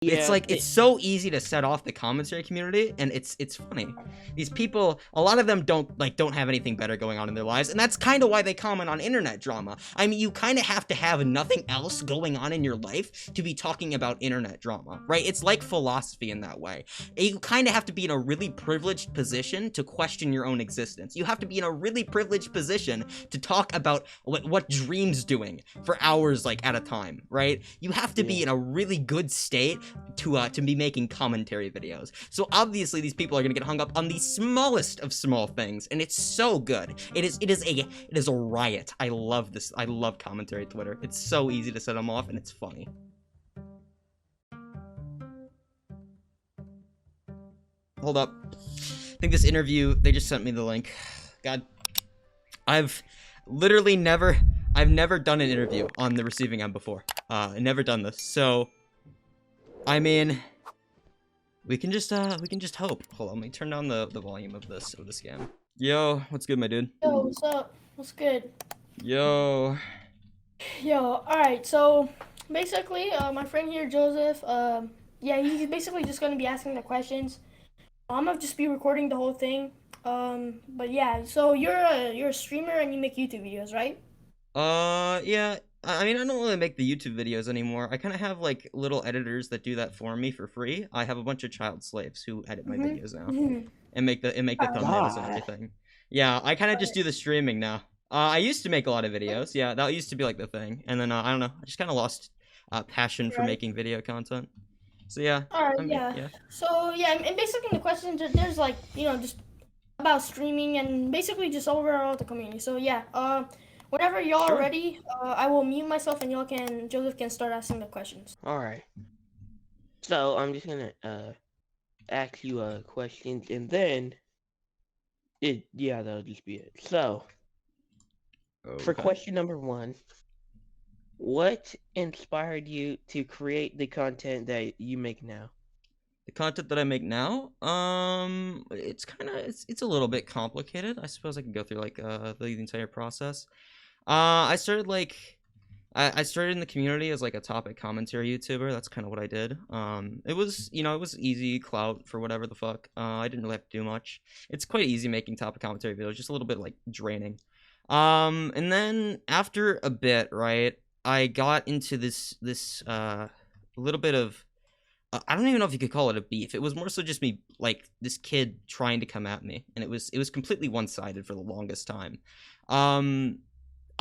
It's Yeah, like, it's so easy to set off the commentary community, and it's funny. These people, a lot of them don't have anything better going on in their lives, and that's kind of why they comment on internet drama. I mean, you kind of have to have nothing else going on in your life to be talking about internet drama, right? It's like philosophy in that way. You kind of have to be in a really privileged position to question your own existence. You have to be in a really privileged position to talk about what Dream's doing for hours, like, at a time, right? You have to be in a really good state to be making commentary videos. So obviously these people are gonna get hung up on the smallest of small things, and it's so good. It is a riot. I love this. I love commentary Twitter. It's so easy to set them off, and it's funny. Hold up. I think this interview, they just sent me the link. God, I've never done an interview on the receiving end before. Never done this. So, I mean, we can just hope. Hold on, let me turn down the volume of this game. Yo, what's good, my dude? Yo, what's up? What's good? Yo. Yo, alright, so basically, my friend here, Joseph, yeah, he's basically just gonna be asking the questions. I'm gonna just be recording the whole thing. But yeah, so you're a streamer and you make YouTube videos, right? Yeah. I mean, I don't really make the YouTube videos anymore. I kind of have, like, little editors that do that for me for free. I have a bunch of child slaves who edit my videos now and make the thumbnails and everything. Yeah, I kind of just do the streaming now. I used to make a lot of videos. Yeah, that used to be, like, the thing. And then, I don't know. I just kind of lost passion for Right. making video content. So, yeah. Alright, I mean, yeah. yeah. So yeah, and basically the questions there's like just about streaming and basically just overall the community. So yeah, whenever y'all are Sure. ready, I will mute myself and Joseph can start asking the questions. alright. So, I'm just gonna, ask you a question, and then, that'll just be it. So, for Okay. question number 1, what inspired you to create the content that you make now? The content that I make now, it's kind of it's a little bit complicated. I suppose I can go through, like, the entire process. I started, like, I started in the community as, like, a topic commentary YouTuber. That's kind of what I did. It was, it was easy clout for whatever the fuck. I didn't really have to do much. It's quite easy making topic commentary videos, just a little bit, like, draining. And then after a bit, right, I got into this little bit of, I don't even know if you could call it a beef. It was more so just me, like, this kid trying to come at me, and it was completely one-sided for the longest time.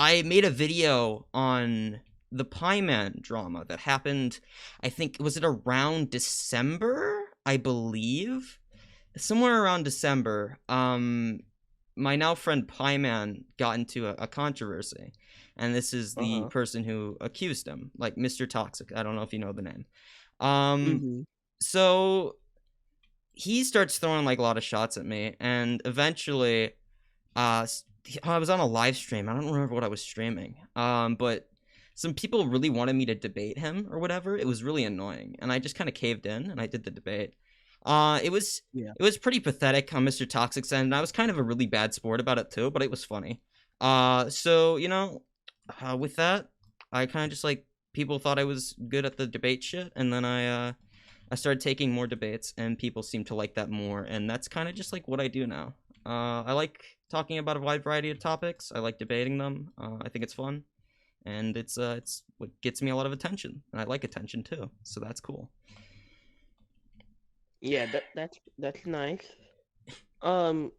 I made a video on the Pie Man drama that happened, I think, was it around December? I believe? Somewhere around December. My now friend Pie Man got into a controversy, and this is the Uh-huh. person who accused him, like Mr. Toxic. I don't know if you know the name. Um, Mhm. so he starts throwing, like, a lot of shots at me, and eventually, I was on a live stream. I don't remember what I was streaming. But some people really wanted me to debate him or whatever. It was really annoying, and I just kind of caved in and I did the debate. It was Yeah. pretty pathetic on Mr. Toxic's end, and I was kind of a really bad sport about it too, but it was funny. So with that, I kind of just, like, people thought I was good at the debate shit, and then I started taking more debates, and people seemed to like that more, and that's kind of just, like, what I do now. I like talking about a wide variety of topics. I like debating them. I think it's fun, and it's what gets me a lot of attention, and I like attention too, so that's cool. Yeah, that's nice. Um,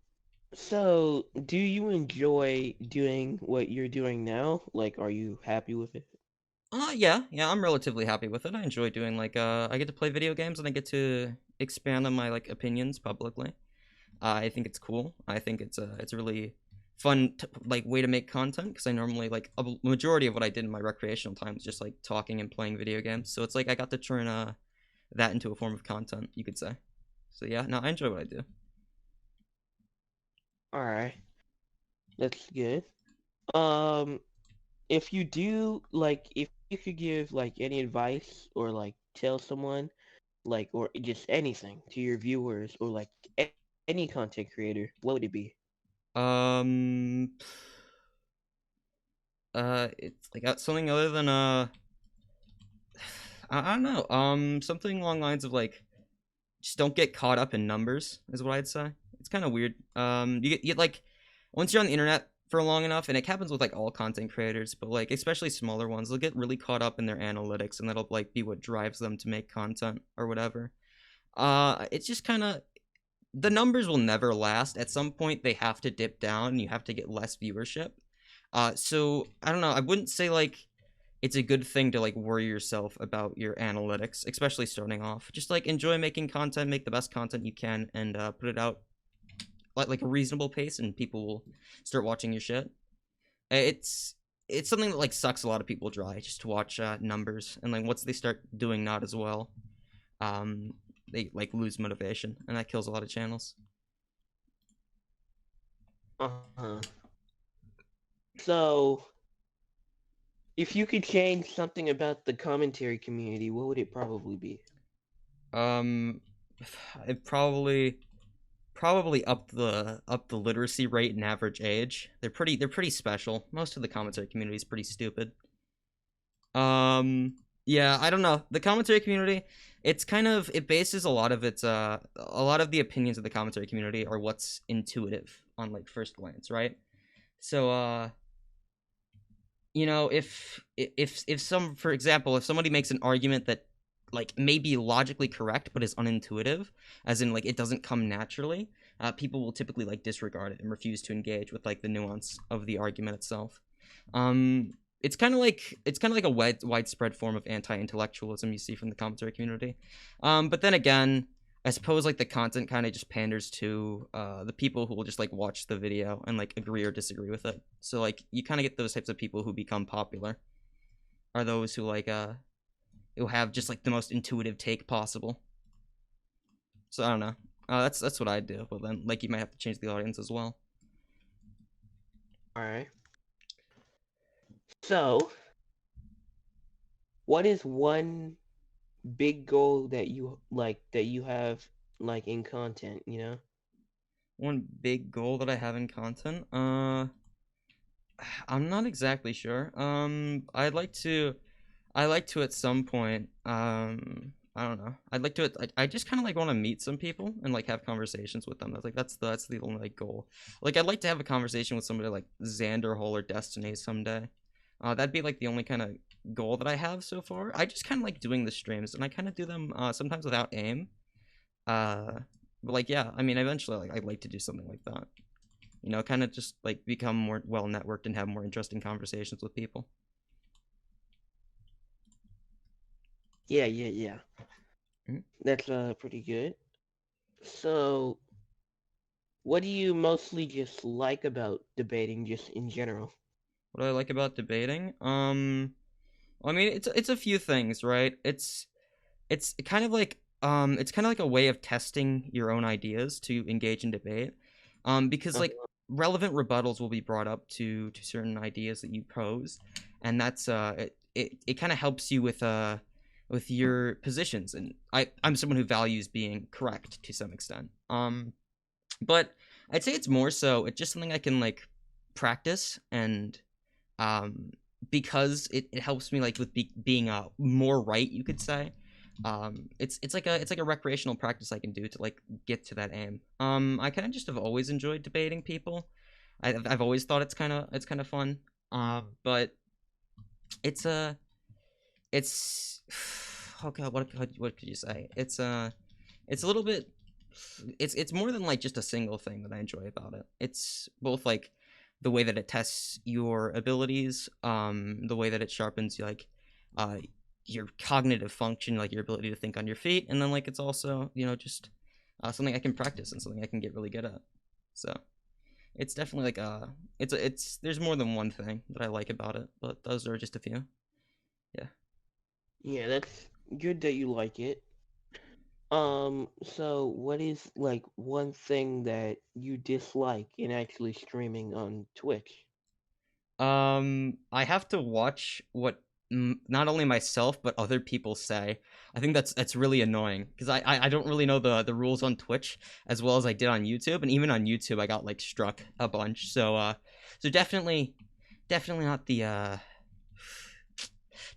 so do you enjoy doing what you're doing now? Like, are you happy with it? Yeah, I'm relatively happy with it. I enjoy doing, like, I get to play video games, and I get to expand on my, like, opinions publicly. I think it's cool. I think it's a really fun like, way to make content, because I normally, like, a majority of what I did in my recreational time is just, like, talking and playing video games. So it's like I got to turn that into a form of content, you could say. So yeah, no, I enjoy what I do. Alright, that's good. Um, if you do, like, if you could give, like, any advice or, like, tell someone, like, or just anything to your viewers or, like, any content creator, what would it be? Um, it's like something other than I don't know. Something along the lines of like, just don't get caught up in numbers is what I'd say. It's kind of weird. You get like, once you're on the internet for long enough, and it happens with like all content creators, but like especially smaller ones, they'll get really caught up in their analytics, and that'll like be what drives them to make content or whatever. It's just kind of, the numbers will never last. At some point, they have to dip down, and you have to get less viewership. So I don't know. I wouldn't say like it's a good thing to like worry yourself about your analytics, especially starting off. Just like enjoy making content, make the best content you can, and put it out at like a reasonable pace, and people will start watching your shit. It's something that like sucks a lot of people dry, just to watch numbers, and like once they start doing not as well, um, they like lose motivation, and that kills a lot of channels. Uh-huh. So, if you could change something about the commentary community, what would it probably be? Um, it probably up the literacy rate and average age. They're pretty special. Most of the commentary community is pretty stupid. Yeah, I don't know. The commentary community, it's kind of, it bases a lot of its a lot of the opinions of the commentary community are what's intuitive on like first glance, right? So you know, if some, for example, if somebody makes an argument that like may be logically correct but is unintuitive, as in like it doesn't come naturally, people will typically like disregard it and refuse to engage with like the nuance of the argument itself. It's kind of like a widespread form of anti-intellectualism you see from the commentary community. But then again, I suppose like the content kind of just panders to the people who will just like watch the video and like agree or disagree with it. So like you kind of get those types of people who become popular, are those who like who have just like the most intuitive take possible. So I don't know. That's what I do. But then like you might have to change the audience as well. Alright. So, what is one big goal that you have like in content, you know? One big goal that I have in content, I'm not exactly sure. I'd like to at some point, I don't know. I'd like to, I just kind of like want to meet some people and like have conversations with them. That's the only like goal. Like I'd like to have a conversation with somebody like Xander Hole or Destiny someday. That'd be like the only kind of goal that I have so far. I just kind of like doing the streams, and I kind of do them sometimes without aim. Uh, but like yeah, I mean eventually like I'd like to do something like that. You know, kind of just like become more well networked and have more interesting conversations with people. Yeah, yeah, yeah. Mhm. That's pretty good. So, what do you mostly just like about debating just in general? What do I like about debating? Well, I mean, it's a few things, right? It's kind of like it's kind of like a way of testing your own ideas to engage in debate. Because like Uh-huh. relevant rebuttals will be brought up to certain ideas that you pose, and that's it kind of helps you with your positions. And I'm someone who values being correct to some extent. But I'd say it's more so it's just something I can like practice, and um because it helps me like with being more right, you could say. It's like a recreational practice I can do to like get to that aim. I kind of just have always enjoyed debating people. I've always thought it's kind of fun. But it's it's oh god, what could you say? It's a little bit, it's more than like just a single thing that I enjoy about it. It's both like the way that it tests your abilities, the way that it sharpens like uh your cognitive function, like your ability to think on your feet, and then like it's also, you know, just something I can practice and something I can get really good at. So it's definitely like it's there's more than one thing that I like about it, but those are just a few. Yeah. Yeah, that's good that you like it. So what is like one thing that you dislike in actually streaming on Twitch? I have to watch what not only myself but other people say. I think that's really annoying because I don't really know the rules on Twitch as well as I did on YouTube, and even on YouTube I got like struck a bunch. So definitely not the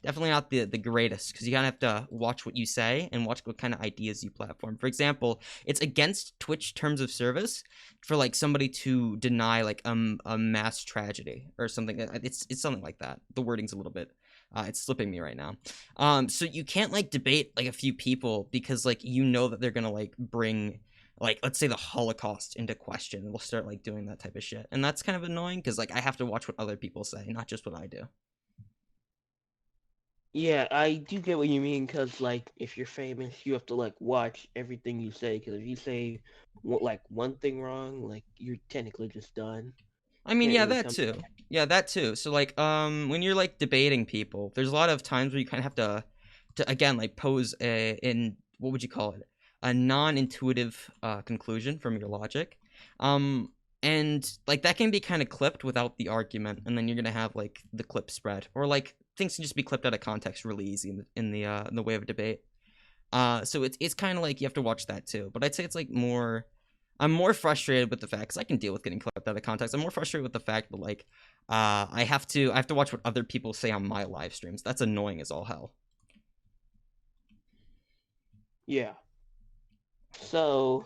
definitely not the greatest, because you kind of have to watch what you say and watch what kind of ideas you platform. For example, it's against Twitch terms of service for like somebody to deny like a mass tragedy or something. It's something like that. The wording's a little bit it's slipping me right now. So you can't like debate like a few people because like you know that they're gonna like bring like let's say the Holocaust into question, and they'll start like doing that type of shit, and that's kind of annoying because like I have to watch what other people say, not just what I do. Yeah, I do get what you mean, because, like, if you're famous, you have to, like, watch everything you say, because if you say, like, one thing wrong, like, you're technically just done. I mean, Can't yeah, really that come too. back. Yeah, that too. So like, when you're like debating people, there's a lot of times where you kind of have to again like pose in what would you call it, a non-intuitive conclusion from your logic, and like that can be kind of clipped without the argument, and then you're gonna have like the clip spread, or like things can just be clipped out of context really easy in the way of a debate. So it's kind of like you have to watch that too. But I'd say it's like more. I'm more frustrated with the fact, because I can deal with getting clipped out of context. I'm more frustrated with the fact that like I have to watch what other people say on my live streams. That's annoying as all hell. Yeah. So,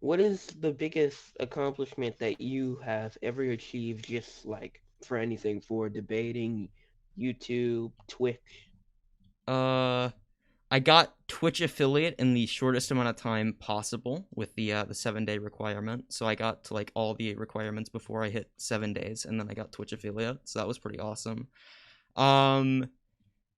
what is the biggest accomplishment that you have ever achieved, just, like, for anything, for debating, YouTube, Twitch? Uh, I got Twitch affiliate in the shortest amount of time possible with the 7-day requirement. So I got to like all the requirements before I hit 7 days, and then I got Twitch affiliate. So that was pretty awesome. Um,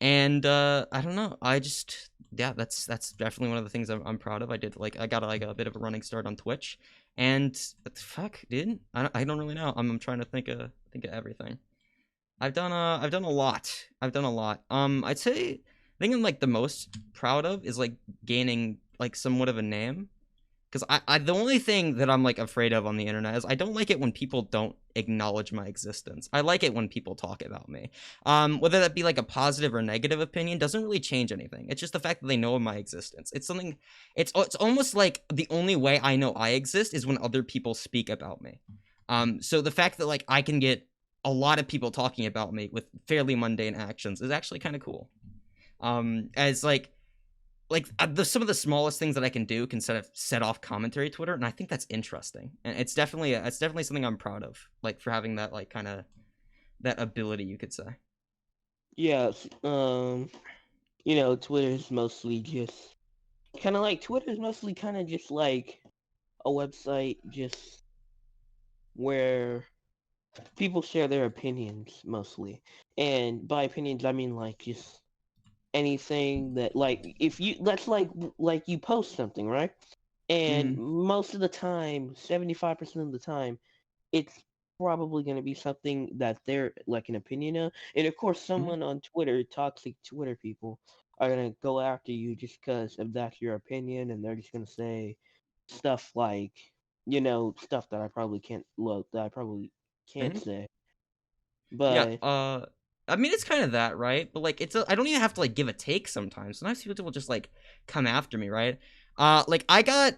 and I don't know. I just yeah, that's definitely one of the things I'm proud of. I got like a bit of a running start on Twitch, and fuck, dude, I don't really know. I'm trying to think of everything. I've done a lot. I've done a lot. I'd say I think I'm like the most proud of is like gaining like somewhat of a name. Because I the only thing that I'm like afraid of on the internet is I don't like it when people don't acknowledge my existence. I like it when people talk about me. Whether that be like a positive or negative opinion doesn't really change anything. It's just the fact that they know of my existence. It's something. It's almost like the only way I know I exist is when other people speak about me. So the fact that like I can get a lot of people talking about me with fairly mundane actions is actually kind of cool. As some of the smallest things that I can do can set off commentary Twitter, and I think that's interesting, and it's definitely something I'm proud of, like for having that like kind of that ability, you could say. Yes. Twitter's mostly just Twitter's mostly kind of just like a website, just where people share their opinions mostly. And by opinions, I mean like just anything that, like, if you that's like you post something, right? And Mm-hmm. most of the time, 75% of the time, it's probably going to be something that they're like an opinion of. And of course, Mm-hmm. someone on Twitter, toxic Twitter people, are going to go after you just because of that's your opinion, and they're just going to say stuff like, stuff that I probably can't look, that I probably can't Mm-hmm. say. Yeah. But I mean, it's kind of that, right? But like, I don't even have to like give a take sometimes. Sometimes people will just like come after me, right? Like I got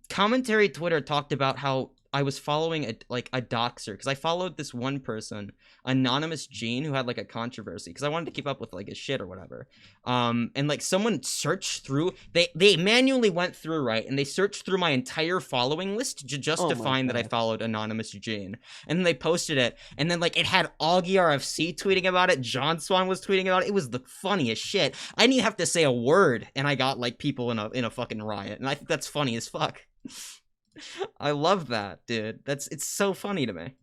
commentary Twitter talked about how I was following a doxer, because I followed this one person, anonymous Gene, who had like a controversy, because I wanted to keep up with like his shit or whatever. And like someone searched through, they manually went through, right, and they searched through my entire following list just oh to my find that I god. followed anonymous Gene, and then they posted it, and then like it had Augie RFC tweeting about it, John Swan was tweeting about it. It was the funniest shit. I didn't even have to say a word, and I got like people in a fucking riot, and I think that's funny as fuck. I love that, dude. It's so funny to me.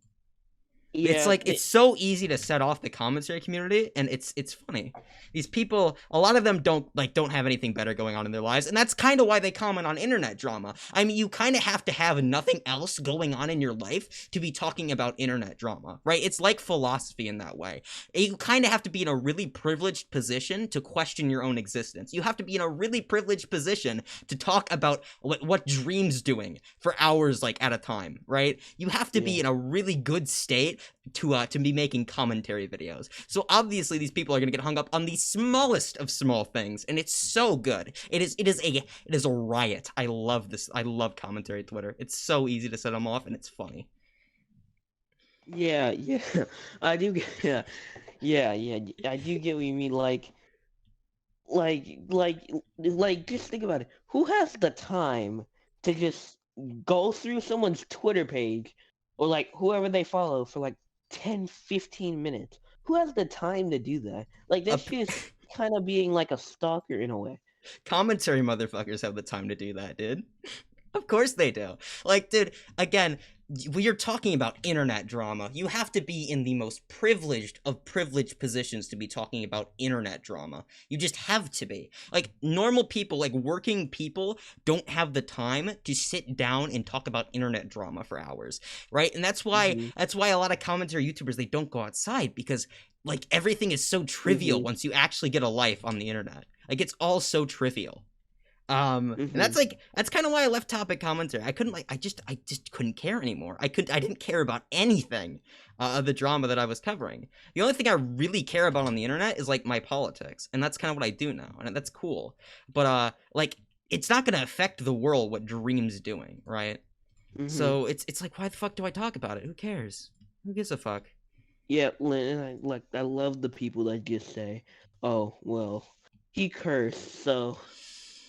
It's Yeah, like it's so easy to set off the commentary community, and it's funny. These people, a lot of them don't have anything better going on in their lives, and that's kind of why they comment on internet drama. I mean, you kind of have to have nothing else going on in your life to be talking about internet drama, right? It's like philosophy in that way. You kind of have to be in a really privileged position to question your own existence. You have to be in a really privileged position to talk about what Dream's doing for hours like at a time, right? You have to be yeah. in a really good state to be making commentary videos. So obviously these people are gonna get hung up on the smallest of small things, and it's so good. It is a riot. I love this. I love commentary Twitter. It's so easy to set them off, and it's funny. Yeah. I do get yeah. I do get what you mean. Like, like, just think about it. Who has the time to just go through someone's Twitter page or like whoever they follow for like 10, 15 minutes? Who has the time to do that? Like, Uh, that's just kind of being like a stalker in a way. Commentary motherfuckers have the time to do that, dude. Of course they do. Like, dude, again, we are talking about internet drama. You have to be in the most privileged of privileged positions to be talking about internet drama. You just have to be. Like, normal people, like working people, don't have the time to sit down and talk about internet drama for hours, right? And Hmm. that's why a lot of commentary YouTubers, they don't go outside, because like everything is so trivial Hmm. once you actually get a life on the internet. Like, it's all so trivial. And Hmm. that's kind of why I left topic commentary. I couldn't I just couldn't care anymore. I didn't care about anything of the drama that I was covering. The only thing I really care about on the internet is like my politics, and that's kind of what I do now, and that's cool. But like it's not gonna affect the world what Dream's doing, right? Hmm. So it's like, why the fuck do I talk about it? Who cares? Who gives a fuck? Yeah, Lynn, I love the people that just say, "Oh, well, he cursed, so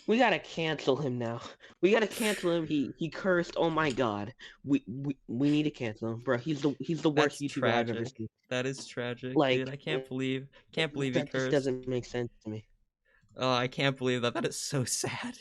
we gotta cancel him now. We gotta cancel him. He cursed. Oh my god. We need to cancel him, bro. He's the worst That's YouTuber I've ever tragic. seen. That is tragic, dude. Like, I can't believe he that just cursed. doesn't make sense to me. Oh, I can't believe that. That is so sad.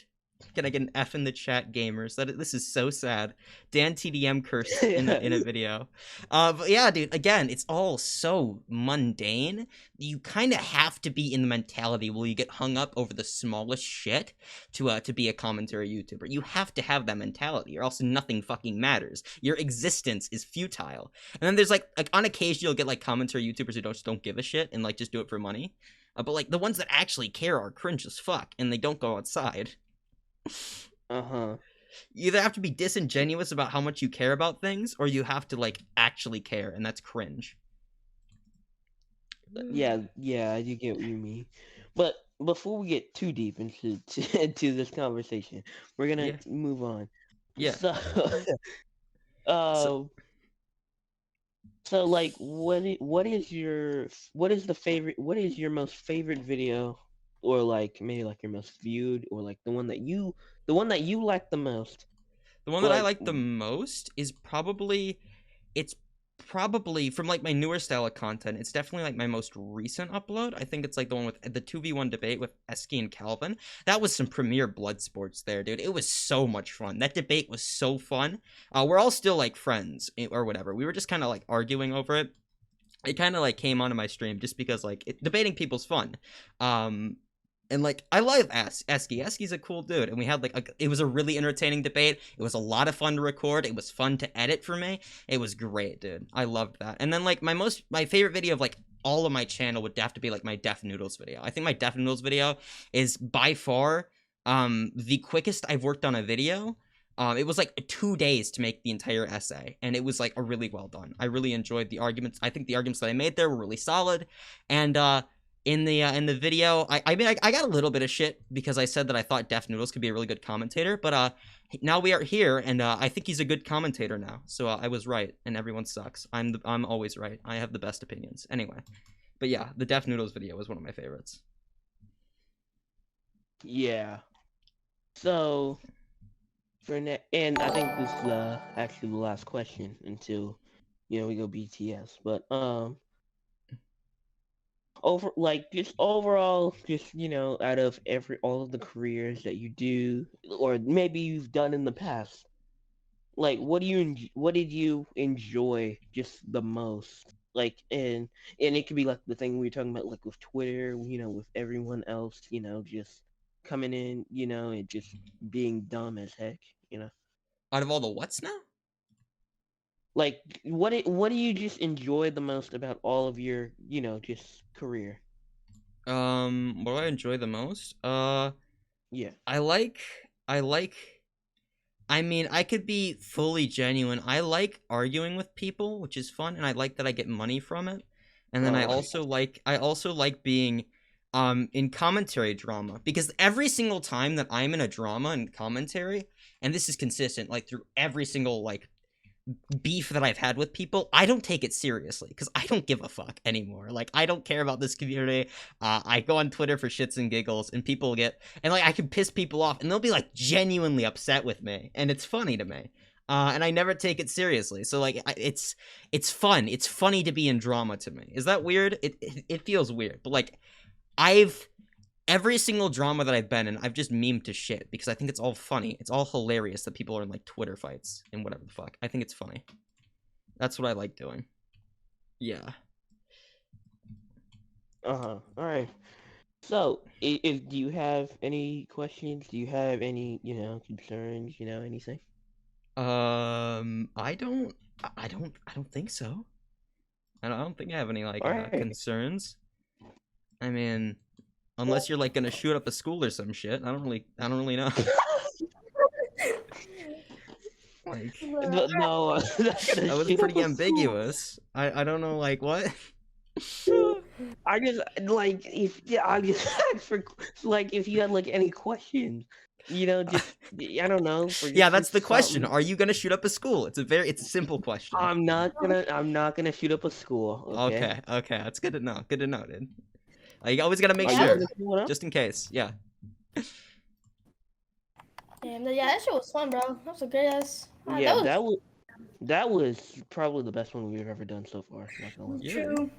Can I get an F in the chat, gamers? This is so sad. Dan TDM cursed in a video. But yeah, dude. Again, it's all so mundane. You kind of have to be in the mentality where you get hung up over the smallest shit to be a commentary YouTuber. You have to have that mentality, or else nothing fucking matters. Your existence is futile. And then there's like on occasion you'll get like commentary YouTubers who don't give a shit and like just do it for money. But like the ones that actually care are cringe as fuck, and they don't go outside. Uh-huh. You either have to be disingenuous about how much you care about things, or you have to like actually care, and that's cringe. Yeah, I do get what you mean. But before we get too deep into this conversation, we're gonna Yeah, move on. yeah. So, So um, So like what is your most favorite video, or like maybe like your most viewed, or like the one that you like the most? the one that I Like, like the most is it's probably from like my newer style of content. It's definitely like my most recent upload. I think it's like the one with the 2v1 debate with Eski and Calvin. That was some premier blood sports there, dude. It was so much fun. That debate was so fun. We're all still like friends or whatever. We were just kind of like arguing over it. It kind of like came onto my stream just because like debating people's fun. Um, and like I love Eski. Eski's a cool dude, and we had like it was a really entertaining debate. It was a lot of fun to record. It was fun to edit for me. It was great, dude. I loved that. And then like my favorite video of like all of my channel would have to be like my Def Noodles video. I think my Def Noodles video is by far the quickest I've worked on a video. It was like 2 days to make the entire essay, and it was like a really well done. I really enjoyed the arguments. I think the arguments that I made there were really solid, and in the video, I mean I got a little bit of shit because I said that I thought Def Noodles could be a really good commentator, but now we are here, and I think he's a good commentator now. So I was right, and everyone sucks. I'm always right. I have the best opinions anyway. But yeah, the Def Noodles video was one of my favorites. yeah. So and I think this is actually the last question until we go BTS. But just overall, just out of all of the careers that you do, or maybe you've done in the past, like what did you enjoy just the most, like, and it could be like the thing we were talking about, like with Twitter, with everyone else, just coming in, and just being dumb as heck, Out of all the what's now? like what do you just enjoy the most about all of your just career? What do I enjoy the most? Yeah. I like I like I mean, I could be fully genuine. I like arguing with people, which is fun, and I like that I get money from it. And then Oh. I also like being in commentary drama, because every single time that I'm in a drama and commentary, and this is consistent like through every single like beef that I've had with people, I don't take it seriously because I don't give a fuck anymore. Like, I don't care about this community. I go on Twitter for shits and giggles, and people get, and like, I can piss people off, and they'll be like genuinely upset with me, and it's funny to me. And I never take it seriously. So like, it's fun. It's funny to be in drama to me. Is that weird? It feels weird, but like, every single drama that I've been in, I've just memed to shit because I think it's all funny. It's all hilarious that people are in like Twitter fights and whatever the fuck. I think it's funny. That's what I like doing. Yeah. All right. So, do you have any questions? Do you have any, concerns? Anything? I don't think so. I don't think I have any like All right. concerns. I mean, unless you're like gonna shoot up a school or some shit. I don't really know. Like, No, that was pretty ambiguous. I don't know, like, what? I just like I just for like if you had like any questions, just I don't know. Yeah, that's the question. something. Are you gonna shoot up a school? It's a simple question. I'm not gonna shoot up a school. Okay. Okay, that's good to know. Good to know, dude. You always gotta make Are you sure, gonna shoot up? just in case. Yeah. Yeah, that shit was fun, bro. That was a great ass. Yeah, that was probably the best one we've ever done so far. Not gonna lie. Yeah. True.